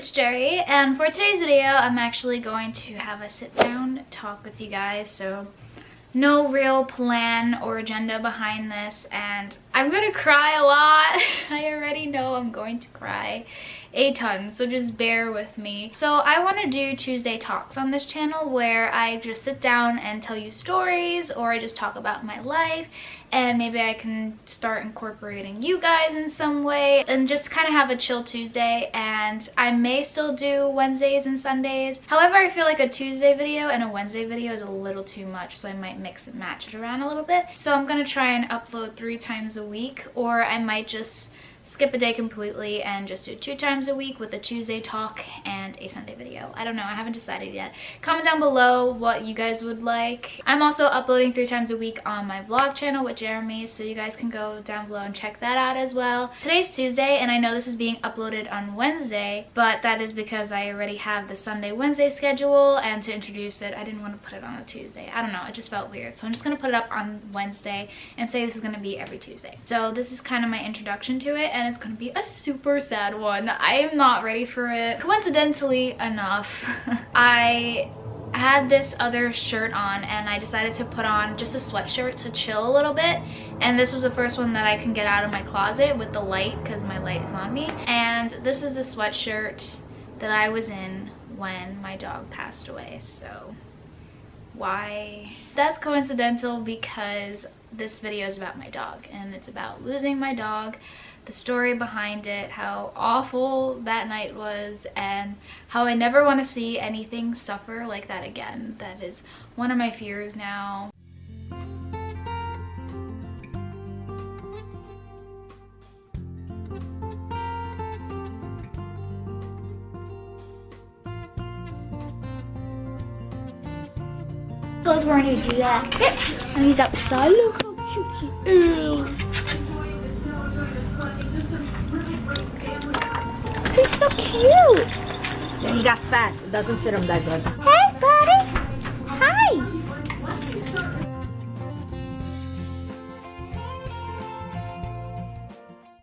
it's Jerry, and for today's video I'm actually going to have a sit down talk with you guys. So no real plan or agenda behind this, and I'm gonna cry a lot. I already know I'm going to cry a ton, so just bear with me. So I want to do Tuesday talks on this channel where I just sit down and tell you stories, or I just talk about my life, and maybe I can start incorporating you guys in some way and just kind of have a chill Tuesday. And I may still do Wednesdays and Sundays. However, I feel like a Tuesday video and a Wednesday video is a little too much, so I might mix and match it around a little bit. So I'm gonna try and upload 3 times a week, or I might just skip a day completely and just do 2 times a week with a Tuesday talk and a Sunday video. I don't know, I haven't decided yet. Comment down below what you guys would like. I'm also uploading 3 times a week on my vlog channel with Jeremy, so you guys can go down below and check that out as well. Today's Tuesday, and I know this is being uploaded on Wednesday, but that is because I already have the Sunday-Wednesday schedule, and to introduce it, I didn't want to put it on a Tuesday. I don't know, it just felt weird. So I'm just gonna put it up on Wednesday and say this is gonna be every Tuesday. So this is kind of my introduction to it, and it's gonna be a super sad one. I am not ready for it. Coincidentally enough, I had this other shirt on and I decided to put on just a sweatshirt to chill a little bit, and this was the first one that I can get out of my closet with the light, because my light is on me. And this is a sweatshirt that I was in when my dog passed away. So why? That's coincidental because this video is about my dog, and it's about losing my dog, the story behind it, how awful that night was, and how I never want to see anything suffer like that again. That is one of my fears now. Because we're going to do that. And he's outside. Look how cute he is. He's so cute. Then he got fat. It doesn't fit him that good. Hey, buddy. Hi.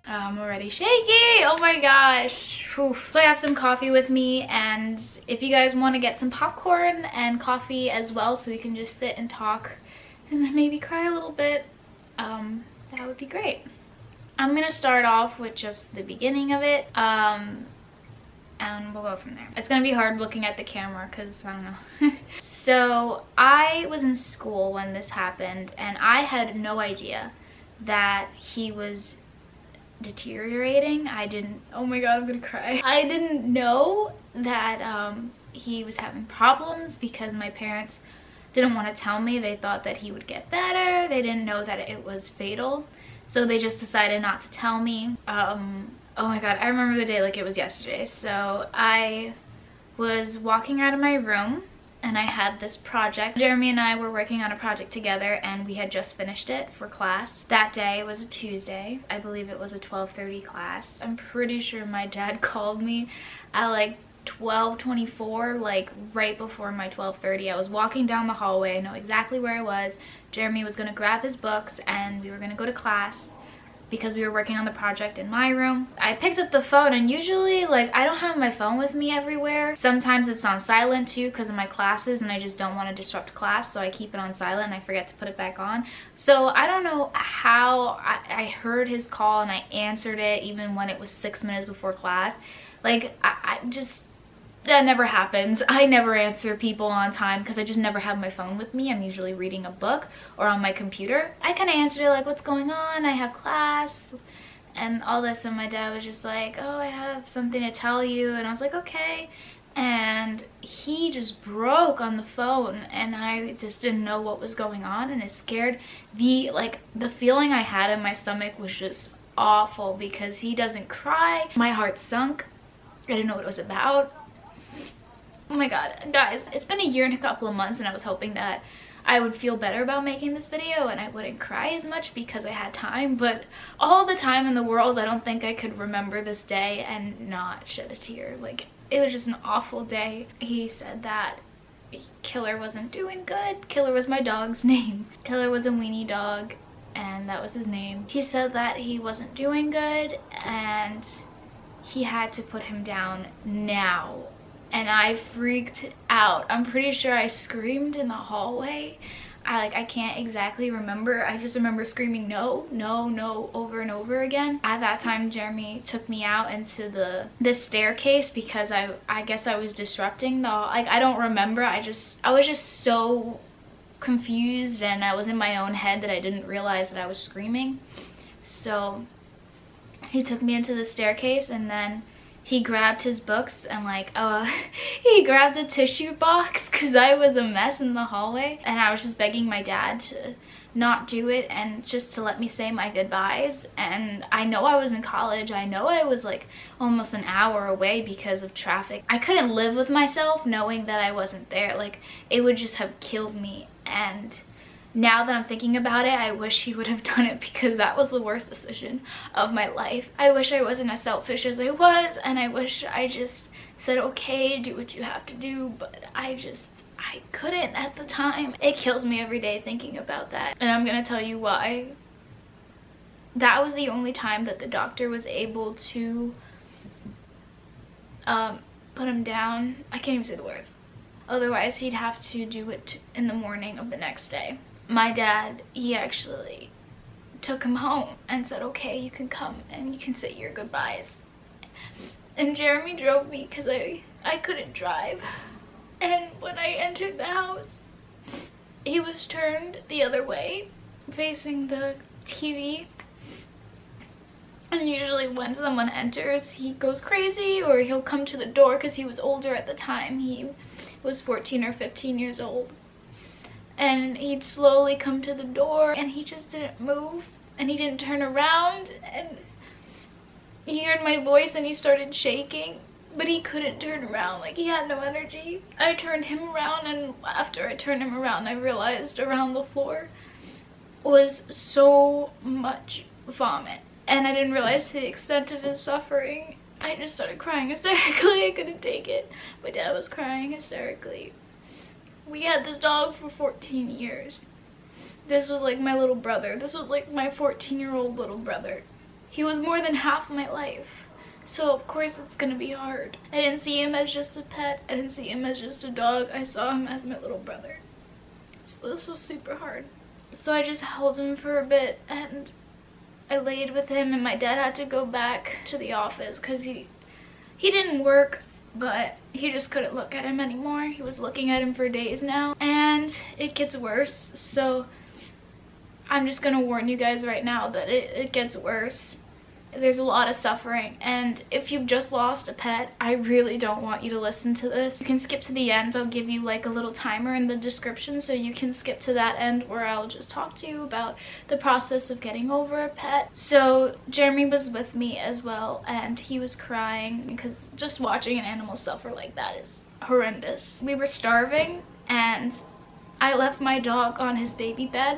I'm already shaky. Oh my gosh. Whew. So I have some coffee with me, and if you guys want to get some popcorn and coffee as well, so we can just sit and talk and maybe cry a little bit, that would be great. I'm gonna start off with just the beginning of it, and we'll go from there. It's gonna be hard looking at the camera because I don't know. So I was in school when this happened, and I had no idea that he was deteriorating. Oh my god, I'm gonna cry. I didn't know that he was having problems because my parents didn't want to tell me. They thought that he would get better. They didn't know that it was fatal. So they just decided not to tell me. Oh my god, I remember the day like it was yesterday. So I was walking out of my room and I had this project. Jeremy and I were working on a project together, and we had just finished it for class. That day was a Tuesday. I believe it was a 12:30 class. I'm pretty sure my dad called me at like 12:24, like right before my 12:30. I was walking down the hallway. I know exactly where I was. Jeremy was gonna grab his books and we were gonna go to class because we were working on the project in my room. I picked up the phone, and usually like I don't have my phone with me everywhere. Sometimes it's on silent too because of my classes, and I just don't want to disrupt class, so I keep it on silent and I forget to put it back on. So I don't know how I heard his call and I answered it even when it was 6 minutes before class. Like I just, that never happens. I never answer people on time because I just never have my phone with me. I'm usually reading a book or on my computer. I kind of answered it like, what's going on? I have class and all this, and my dad was just like, oh, I have something to tell you. And I was like, okay. And he just broke on the phone, and I just didn't know what was going on, and it scared the feeling I had in my stomach was just awful because he doesn't cry. My heart sunk. I didn't know what it was about. Oh my god, guys, it's been a year and a couple of months, and I was hoping that I would feel better about making this video and I wouldn't cry as much because I had time, but all the time in the world, I don't think I could remember this day and not shed a tear. Like, it was just an awful day. He said that Killer wasn't doing good. Killer was my dog's name. Killer was a weenie dog, and that was his name. He said that he wasn't doing good, and he had to put him down now. And I freaked out. I'm pretty sure I screamed in the hallway. I can't exactly remember. I just remember screaming no, no, no over and over again. At that time, Jeremy took me out into the staircase because I guess I was disrupting the, like, I don't remember. I was just so confused, and I was in my own head that I didn't realize that I was screaming. So he took me into the staircase, and then he grabbed his books and he grabbed a tissue box because I was a mess in the hallway, and I was just begging my dad to not do it and just to let me say my goodbyes. And I know I was in college. I know I was like almost an hour away because of traffic. I couldn't live with myself knowing that I wasn't there. Like, it would just have killed me. And now that I'm thinking about it, I wish he would have done it because that was the worst decision of my life. I wish I wasn't as selfish as I was, and I wish I just said, okay, do what you have to do, but I couldn't at the time. It kills me every day thinking about that, and I'm gonna tell you why. That was the only time that the doctor was able to put him down. I can't even say the words. Otherwise, he'd have to do it in the morning of the next day. My dad, he actually took him home and said, okay, you can come and you can say your goodbyes. And Jeremy drove me because I couldn't drive. And when I entered the house, he was turned the other way, facing the TV. And usually when someone enters, he goes crazy, or he'll come to the door because he was older at the time. He was 14 or 15 years old. And he'd slowly come to the door, and he just didn't move, and he didn't turn around, and he heard my voice and he started shaking, but he couldn't turn around. Like, he had no energy. I turned him around, and after I turned him around, I realized around the floor was so much vomit, and I didn't realize the extent of his suffering. I just started crying hysterically. I couldn't take it. My dad was crying hysterically. We had this dog for 14 years. This was like my little brother. This was like my 14-year-old little brother. He was more than half my life. So of course it's gonna be hard. I didn't see him as just a pet. I didn't see him as just a dog. I saw him as my little brother. So this was super hard. So I just held him for a bit, and I laid with him, and my dad had to go back to the office because he didn't work, but he just couldn't look at him anymore. He was looking at him for days now, and it gets worse. So I'm just gonna warn you guys right now that it gets worse. There's a lot of suffering, and if you've just lost a pet, I really don't want you to listen to this. You can skip to the end. I'll give you like a little timer in the description, so you can skip to that end where I'll just talk to you about the process of getting over a pet. So Jeremy was with me as well, and he was crying because just watching an animal suffer like that is horrendous. We were starving, and I left my dog on his baby bed,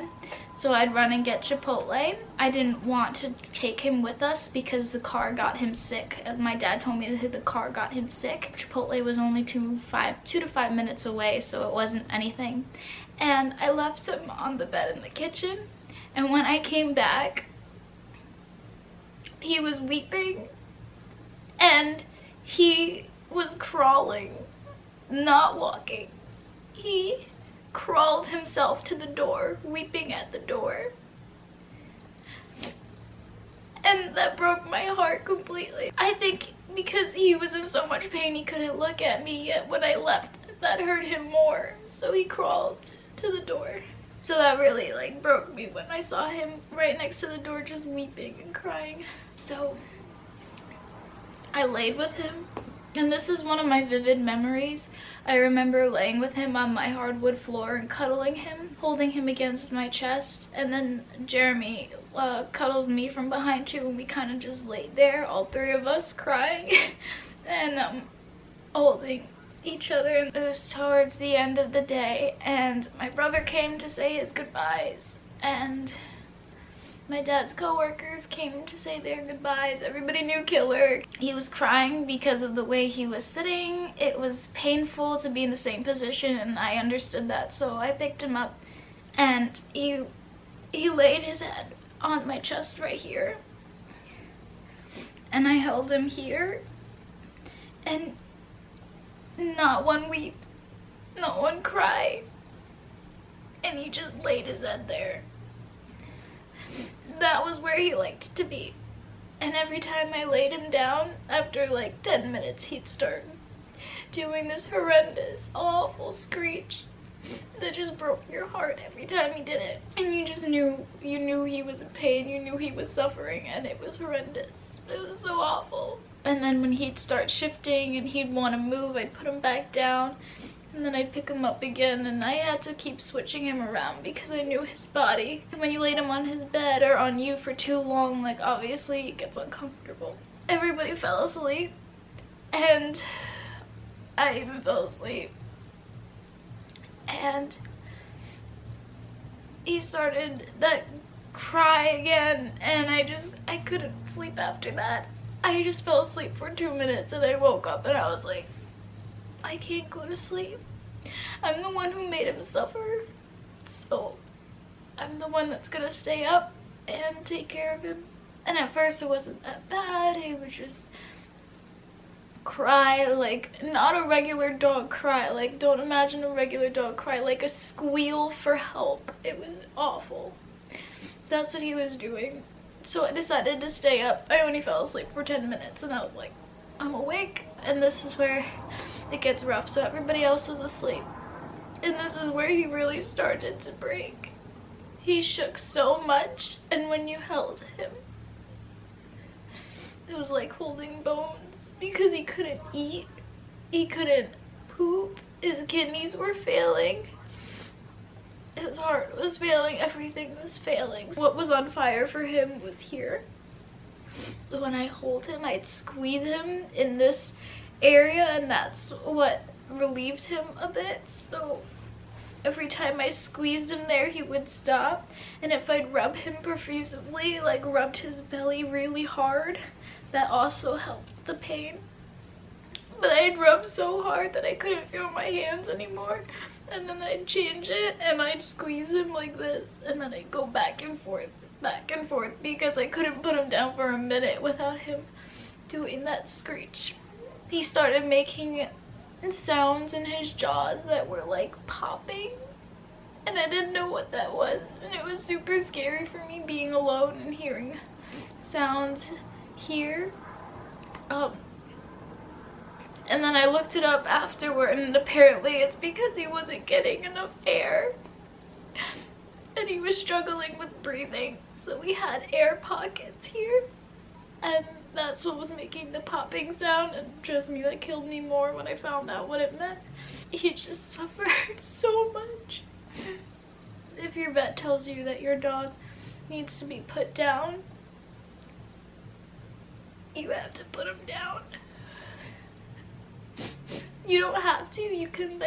so I'd run and get Chipotle. I didn't want to take him with us because the car got him sick. My dad told me that the car got him sick. Chipotle was only 2 to 5 minutes away, so it wasn't anything. And I left him on the bed in the kitchen, and when I came back, he was weeping, and he was crawling, not walking. He crawled himself to the door, weeping at the door. And that broke my heart completely. I think because he was in so much pain he couldn't look at me, yet when I left, that hurt him more. So he crawled to the door. So that really like broke me when I saw him right next to the door just weeping and crying. So I laid with him. And this is one of my vivid memories. I remember laying with him on my hardwood floor and cuddling him, holding him against my chest. And then Jeremy cuddled me from behind too, and we kind of just laid there, all three of us crying and holding each other. It was towards the end of the day, and my brother came to say his goodbyes, and my dad's co-workers came to say their goodbyes. Everybody knew Killer. He was crying because of the way he was sitting. It was painful to be in the same position, and I understood that. So I picked him up, and he laid his head on my chest right here. And I held him here, and not one weep, not one cry, and he just laid his head there. That was where he liked to be. And every time I laid him down, after like 10 minutes, he'd start doing this horrendous, awful screech that just broke your heart every time he did it. And you just knew, you knew he was in pain, you knew he was suffering, and it was horrendous. It was so awful. And then when he'd start shifting and he'd want to move, I'd put him back down, and then I'd pick him up again, and I had to keep switching him around because I knew his body. And when you laid him on his bed or on you for too long, like obviously it gets uncomfortable. Everybody fell asleep, and I even fell asleep. And he started that cry again, and I couldn't sleep after that. I just fell asleep for 2 minutes, and I woke up and I was like, I can't go to sleep. I'm the one who made him suffer, so I'm the one that's gonna stay up and take care of him. And at first it wasn't that bad. He would just cry, like not a regular dog cry, like don't imagine a regular dog cry, like a squeal for help. It was awful. That's what he was doing. So I decided to stay up. I only fell asleep for 10 minutes, and I was like, I'm awake. And this is where it gets rough. So everybody else was asleep, and this is where he really started to break. He shook so much, and when you held him, it was like holding bones, because he couldn't eat, he couldn't poop, his kidneys were failing, his heart was failing, everything was failing. What was on fire for him was here. So when I hold him, I'd squeeze him in this area, and that's what relieved him a bit. So every time I squeezed him there, he would stop. And if I'd rub him profusively, like rubbed his belly really hard, that also helped the pain. But I'd rub so hard that I couldn't feel my hands anymore. And then I'd change it, and I'd squeeze him like this, and then I'd go back and forth, because I couldn't put him down for a minute without him doing that screech. He started making sounds in his jaws that were like popping, and I didn't know what that was, and it was super scary for me being alone and hearing sounds here. And then I looked it up afterward, and apparently it's because he wasn't getting enough air and he was struggling with breathing, so we had air pockets here, and that's what was making the popping sound. And trust me, that killed me more when I found out what it meant. He just suffered so much. If your vet tells you that your dog needs to be put down, you have to put him down. You don't have to. You can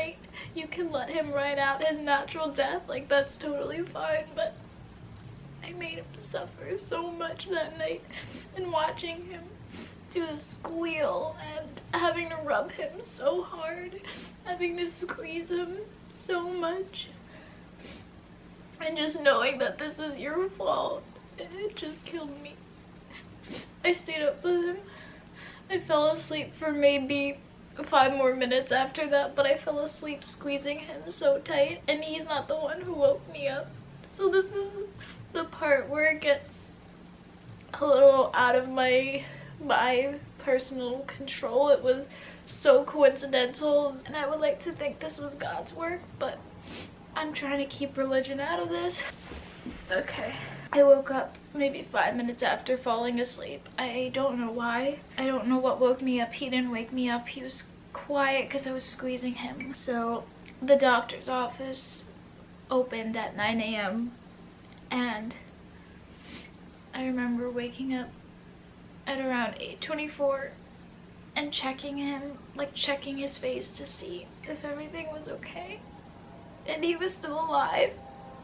let him ride out his natural death, like that's totally fine, but I made him suffer so much that night, and watching him do the squeal and having to rub him so hard, having to squeeze him so much, and just knowing that this is your fault, it just killed me. I stayed up with him. I fell asleep for maybe 5 more minutes after that, but I fell asleep squeezing him so tight, and he's not the one who woke me up. So this is the part where it gets a little out of my personal control. It was so coincidental, and I would like to think this was God's work, but I'm trying to keep religion out of this. Okay. I woke up maybe 5 minutes after falling asleep. I don't know why. I don't know what woke me up. He didn't wake me up. He was quiet because I was squeezing him. So the doctor's office opened at 9 a.m. and I remember waking up at around 8:24 and checking him, like checking his face to see if everything was okay. And he was still alive.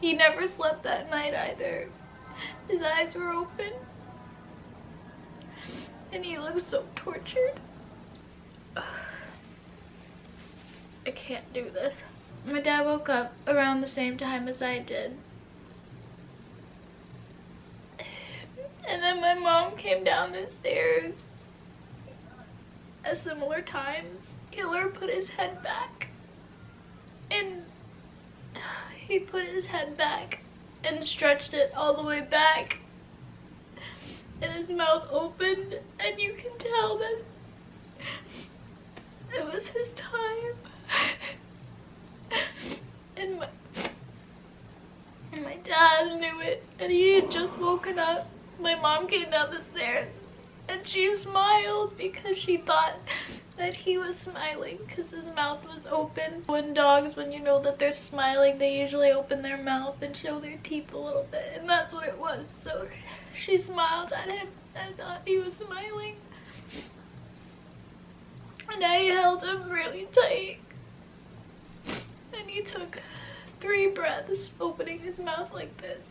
He never slept that night either. His eyes were open, and he looked so tortured. I can't do this. My dad woke up around the same time as I did. And then my mom came down the stairs, at similar times. Killer put his head back, and he put his head back and stretched it all the way back, and his mouth opened, and you can tell that it was his time. And my dad knew it, and he had just woken up. My mom came down the stairs, and she smiled because she thought that he was smiling because his mouth was open. When dogs, when you know that they're smiling, they usually open their mouth and show their teeth a little bit, and that's what it was. So she smiled at him and thought he was smiling. And I held him really tight, and he took 3 breaths, opening his mouth like this.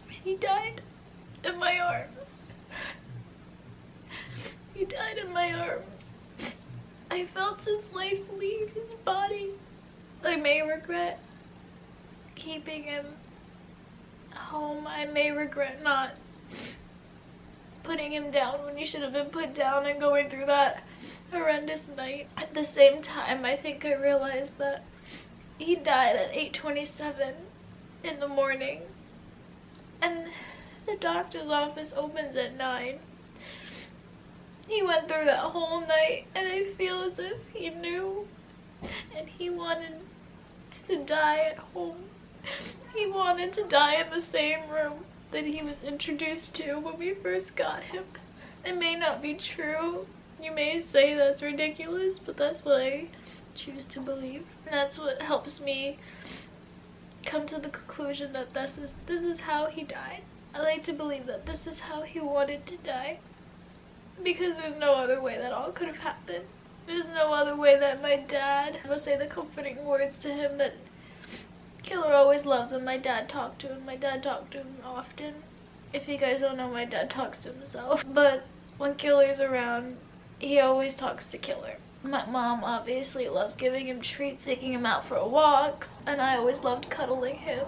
He died in my arms. He died in my arms. I felt his life leave his body. I may regret keeping him home. I may regret not putting him down when he should have been put down and going through that horrendous night. At the same time, I think I realized that he died at 8:27 in the morning, and the doctor's office opens at 9. He went through that whole night, and I feel as if he knew, and he wanted to die at home. He wanted to die in the same room that he was introduced to when we first got him. It may not be true. You may say that's ridiculous, but that's what I choose to believe. And that's what helps me come to the conclusion that this is how he died. I like to believe that this is how he wanted to die, because there's no other way that all could have happened. There's no other way that my dad will say the comforting words to him that Killer always loved him. My dad talked to him. My dad talked to him often. If you guys don't know, my dad talks to himself. But when Killer's around, he always talks to Killer. My mom obviously loves giving him treats, taking him out for walks, and I always loved cuddling him.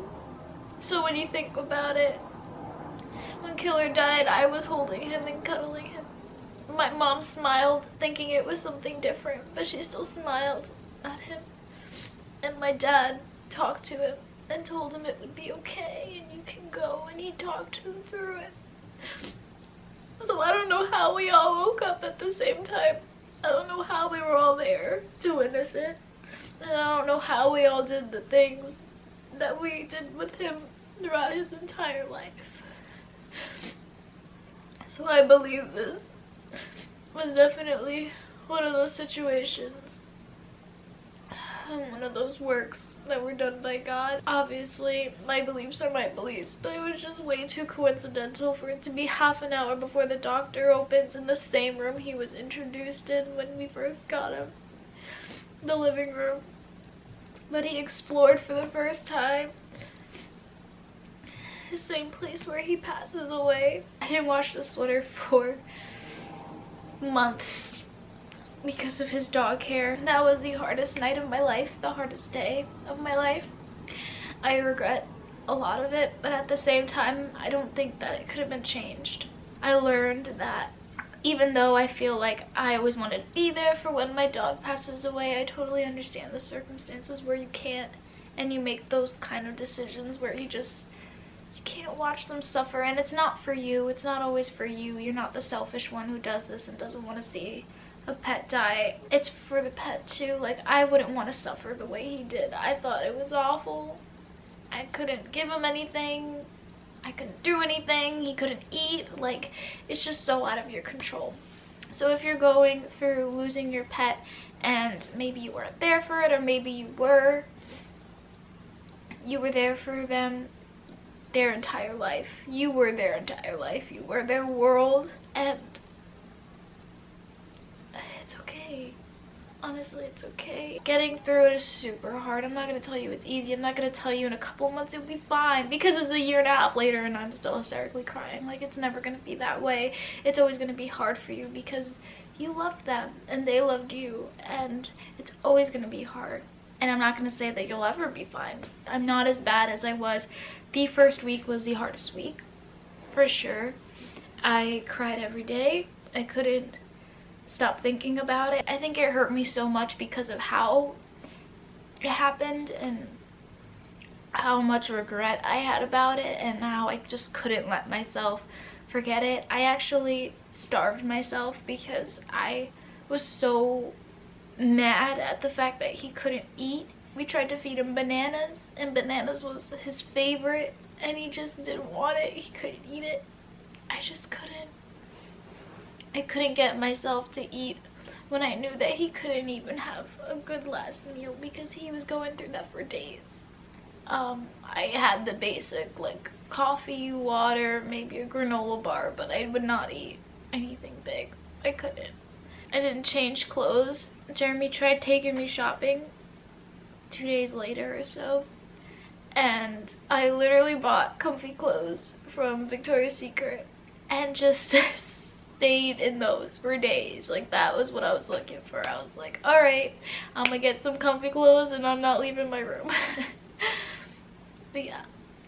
So when you think about it, when Killer died, I was holding him and cuddling him. My mom smiled, thinking it was something different, but she still smiled at him. And my dad talked to him and told him it would be okay and you can go, and he talked him through it. So I don't know how we all woke up at the same time. I don't know how we were all there to witness it. And I don't know how we all did the things that we did with him throughout his entire life. So I believe this was definitely one of those situations, one of those works that were done by God. Obviously, my beliefs are my beliefs, but it was just way too coincidental for it to be half an hour before the doctor opens in the same room he was introduced in when we first got him, the living room. But he explored for the first time the same place where he passes away. I didn't wash the sweater for months because of his dog hair. That was the hardest night of my life, the hardest day of my life. I regret a lot of it, but at the same time, I don't think that it could have been changed. I learned that even though I feel like I always wanted to be there for when my dog passes away, I totally understand the circumstances where you can't, and you make those kind of decisions where you can't watch them suffer, and it's not for you. It's not always for you. You're not the selfish one who does this and doesn't want to see a pet die. It's for the pet too. Like, I wouldn't want to suffer the way he did. I thought it was awful. I couldn't give him anything. I couldn't do anything. He couldn't eat. Like, it's just so out of your control. So if you're going through losing your pet and maybe you weren't there for it, or maybe you were there for them their entire life. You were their entire life. You were their world, and it's okay. Honestly, it's okay. Getting through it is super hard. I'm not going to tell you it's easy. I'm not going to tell you in a couple months you'll be fine, because it's a year and a half later and I'm still hysterically crying. Like, it's never going to be that way. It's always going to be hard for you because you loved them and they loved you, and it's always going to be hard. And I'm not going to say that you'll ever be fine. I'm not as bad as I was. The first week was the hardest week, for sure. I cried every day. I couldn't stop thinking about it. I think it hurt me so much because of how it happened and how much regret I had about it, and how I just couldn't let myself forget it. I actually starved myself because I was so mad at the fact that he couldn't eat. We tried to feed him bananas, and bananas was his favorite, and he just didn't want it. He couldn't eat it. I just couldn't. I couldn't get myself to eat when I knew that he couldn't even have a good last meal because he was going through that for days. I had the basic, like, coffee, water, maybe a granola bar, but I would not eat anything big. I couldn't. I didn't change clothes. Jeremy tried taking me shopping 2 days later or so, and I literally bought comfy clothes from Victoria's Secret and just stayed in those for days. Like, that was what I was looking for. I was like, all right, I'm gonna get some comfy clothes and I'm not leaving my room. But yeah,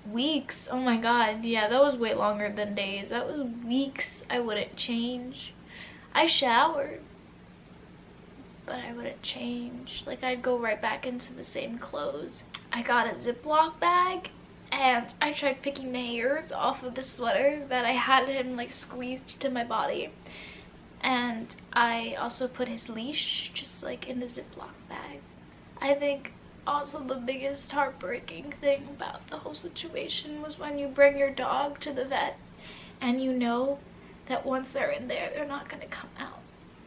weeks. Oh my god, yeah, that was way longer than days. That was weeks. I wouldn't change. I showered, but I wouldn't change. Like, I'd go right back into the same clothes. I got a Ziploc bag, and I tried picking the hairs off of the sweater that I had him, like, squeezed to my body. And I also put his leash just, like, in the Ziploc bag. I think also the biggest heartbreaking thing about the whole situation was when you bring your dog to the vet and you know that once they're in there, they're not going to come out.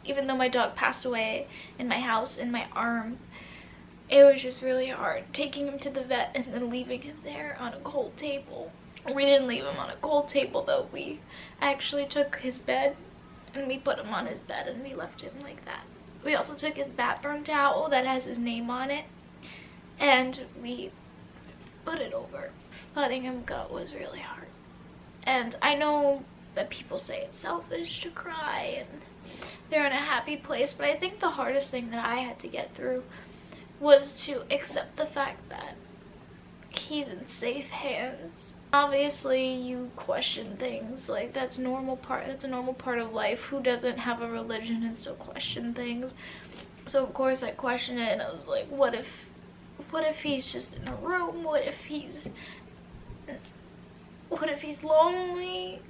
Even though my dog passed away in my house, in my arms, it was just really hard taking him to the vet and then leaving him there on a cold table. We didn't leave him on a cold table though. We actually took his bed and we put him on his bed and we left him like that. We also took his bathroom towel that has his name on it and we put it over. Letting him go was really hard. And I know that people say it's selfish to cry and they're in a happy place, but I think the hardest thing that I had to get through was to accept the fact that he's in safe hands. Obviously you question things, like that's a normal part of life. Who doesn't have a religion and still question things? So of course I questioned it, and I was like, what if he's just in a room? What if he's lonely?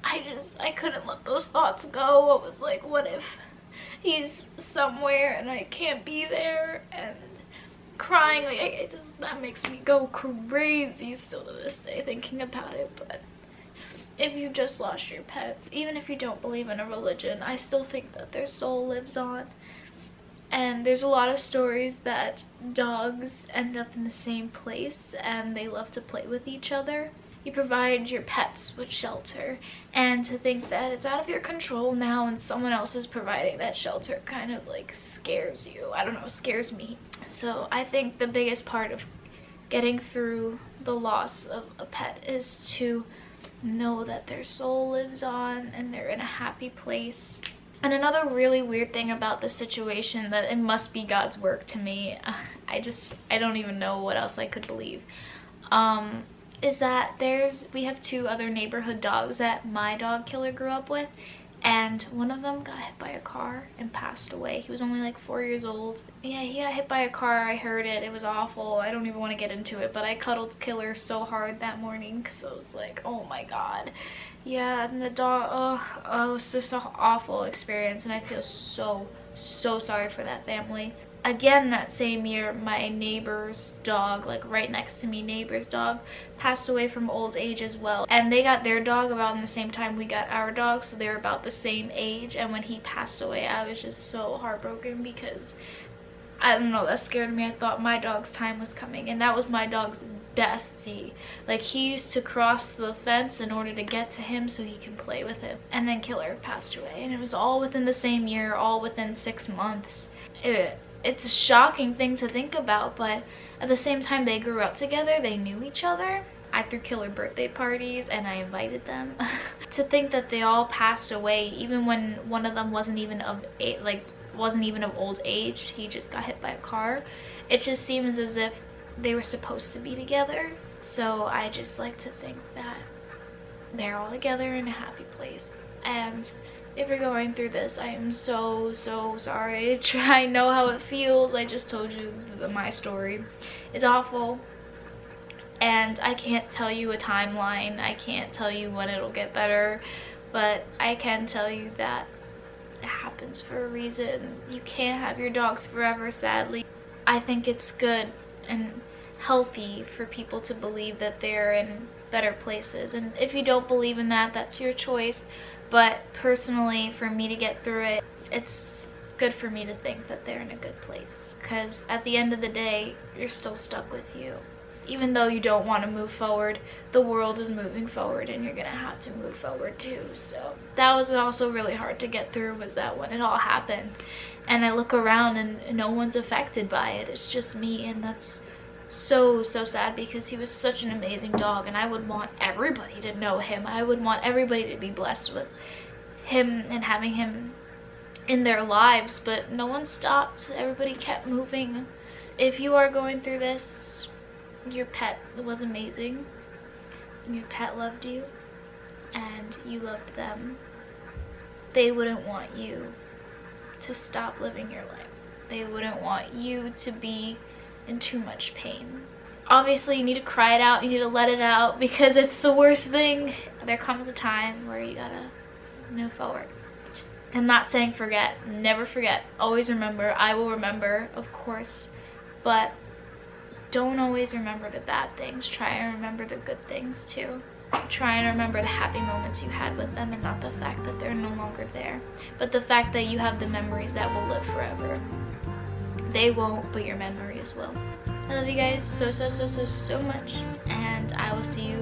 I couldn't let those thoughts go. I was like, what if he's somewhere and I can't be there? And crying, like, that makes me go crazy still to this day thinking about it. But if you just lost your pet, even if you don't believe in a religion, I still think that their soul lives on. And there's a lot of stories that dogs end up in the same place and they love to play with each other. You provide your pets with shelter, and to think that it's out of your control now and someone else is providing that shelter kind of like scares you. I don't know, scares me. So I think the biggest part of getting through the loss of a pet is to know that their soul lives on and they're in a happy place. And another really weird thing about this situation, that it must be God's work to me, I don't even know what else I could believe, is that we have 2 other neighborhood dogs that my dog killer grew up with, and one of them got hit by a car and passed away. He was only like 4 years old. Yeah, he got hit by a car. I heard it. It was awful. I don't even want to get into it, but I cuddled Killer so hard that morning because I was like, oh my god. Yeah, and the dog, it was just an awful experience, and I feel so sorry for that family. Again, that same year, my neighbor's dog, like right next to me, neighbor's dog, passed away from old age as well. And they got their dog about in the same time we got our dog, so they were about the same age. And when he passed away, I was just so heartbroken because, I don't know, that scared me. I thought my dog's time was coming, and that was my dog's bestie. Like, he used to cross the fence in order to get to him so he can play with him. And then Killer passed away, and it was all within the same year, all within 6 months. It's a shocking thing to think about, but at the same time they grew up together, they knew each other. I threw Killer birthday parties and I invited them. To think that they all passed away, even when one of them wasn't even of old age, he just got hit by a car. It just seems as if they were supposed to be together. So I just like to think that they're all together in a happy place. And if you're going through this, I am so sorry. I know how it feels. I just told you my story. It's awful. And I can't tell you a timeline. I can't tell you when it'll get better. But I can tell you that it happens for a reason. You can't have your dogs forever, sadly. I think it's good and healthy for people to believe that they're in better places. And if you don't believe in that, that's your choice. But personally, for me to get through it, it's good for me to think that they're in a good place. Because at the end of the day, you're still stuck with you. Even though you don't want to move forward, the world is moving forward and you're gonna have to move forward too. So that was also really hard to get through, was that when it all happened and I look around and no one's affected by it, it's just me. And that's so sad, because he was such an amazing dog and I would want everybody to know him. I would want everybody to be blessed with him and having him in their lives, but no one stopped. Everybody kept moving. If you are going through this, your pet was amazing, your pet loved you, and you loved them. They wouldn't want you to stop living your life. They wouldn't want you to be in too much pain. Obviously, you need to cry it out, you need to let it out, because it's the worst thing. There comes a time where you gotta move forward. I'm not saying forget, never forget, always remember. I will remember, of course, but don't always remember the bad things. Try and remember the good things too. Try and remember the happy moments you had with them, and not the fact that they're no longer there, but the fact that you have the memories that will live forever. They won't, but your memories will. I love you guys so much, and I will see you